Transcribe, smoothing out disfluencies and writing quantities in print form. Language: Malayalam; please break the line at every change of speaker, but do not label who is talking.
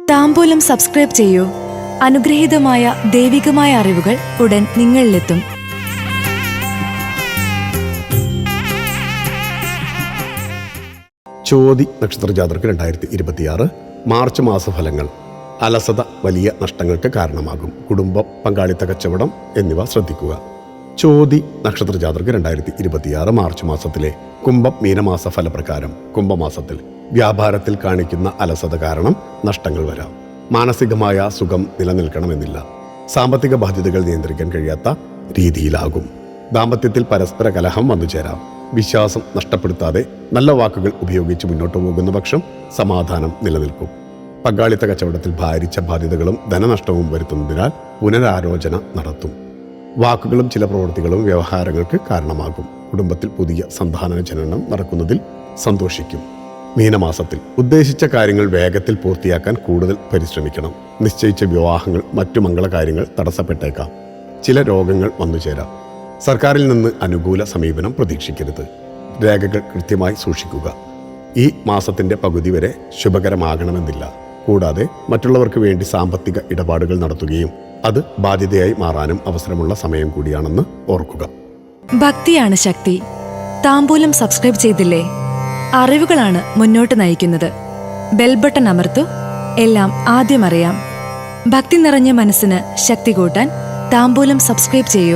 താംബൂലം സബ്സ്ക്രൈബ് ചെയ്യൂ. അനുഗ്രഹീതമായ ദൈവികമായ അറിവുകൾ ഉടൻ നിങ്ങളിലെത്തും.
ചോതി നക്ഷത്രജാതർക്ക് 2026 മാർച്ച് മാസഫലങ്ങൾ. അലസത വലിയ നഷ്ടങ്ങൾക്ക് കാരണമാകും. കുടുംബം, പങ്കാളിത്ത കച്ചവടം എന്നിവ ശ്രദ്ധിക്കുക. ചോതി നക്ഷത്രജാതർക്ക് 2026 മാർച്ച് മാസത്തിലെ കുംഭം മീനമാസ ഫലപ്രകാരം കുംഭമാസത്തിൽ വ്യാപാരത്തിൽ കാണിക്കുന്ന അലസത കാരണം നഷ്ടങ്ങൾ വരാം. മാനസികമായ സുഖം നിലനിൽക്കണമെന്നില്ല. സാമ്പത്തിക ബാധ്യതകൾ നിയന്ത്രിക്കാൻ കഴിയാത്ത രീതിയിലാകും. ദാമ്പത്യത്തിൽ പരസ്പര കലഹം വന്നുചേരാം. വിശ്വാസം നഷ്ടപ്പെടുത്താതെ നല്ല വാക്കുകൾ ഉപയോഗിച്ച് മുന്നോട്ടു പോകുന്ന പക്ഷം സമാധാനം നിലനിൽക്കും. പങ്കാളിത്ത കച്ചവടത്തിൽ ഭാരിച്ച ബാധ്യതകളും ധനനഷ്ടവും വരുത്തുന്നതിനാൽ പുനരാലോചന നടത്തും. വാക്കുകളും ചില പ്രവൃത്തികളും വ്യവഹാരങ്ങൾക്ക് കാരണമാകും. കുടുംബത്തിൽ പുതിയ സന്താന ജനനം നടക്കുന്നതിൽ സന്തോഷിക്കും. മീനമാസത്തിൽ ഉദ്ദേശിച്ച കാര്യങ്ങൾ വേഗത്തിൽ പൂർത്തിയാക്കാൻ കൂടുതൽ പരിശ്രമിക്കണം. നിശ്ചയിച്ച വിവാഹങ്ങൾ, മറ്റു മംഗളകാര്യങ്ങൾ തടസ്സപ്പെട്ടേക്കാം. ചില രോഗങ്ങൾ വന്നുചേരാം. സർക്കാരിൽ നിന്ന് അനുകൂല സമീപനം പ്രതീക്ഷിക്കരുത്. രേഖകൾ കൃത്യമായി സൂക്ഷിക്കുക. ഈ മാസത്തിന്റെ പകുതി വരെ ശുഭകരമാകണമെന്നില്ല. കൂടാതെ മറ്റുള്ളവർക്ക് വേണ്ടി സാമ്പത്തിക ഇടപാടുകൾ നടത്തുകയും അത് ബാധ്യതയായി മാറാനും അവസരമുള്ള സമയം കൂടിയാണെന്ന് ഓർക്കുക.
ഭക്തിയാണ് ശക്തി. താംബൂലം സബ്സ്ക്രൈബ് ചെയ്തില്ലേ? അറിവുകളാണ് മുന്നോട്ട് നയിക്കുന്നത്. ബെൽ ബട്ടൺ അമർത്തു. എല്ലാം ആദ്യം അറിയാം. ഭക്തി നിറഞ്ഞ മനസ്സിന് ശക്തി കൂട്ടാൻ താംബൂലം സബ്സ്ക്രൈബ് ചെയ്യൂ.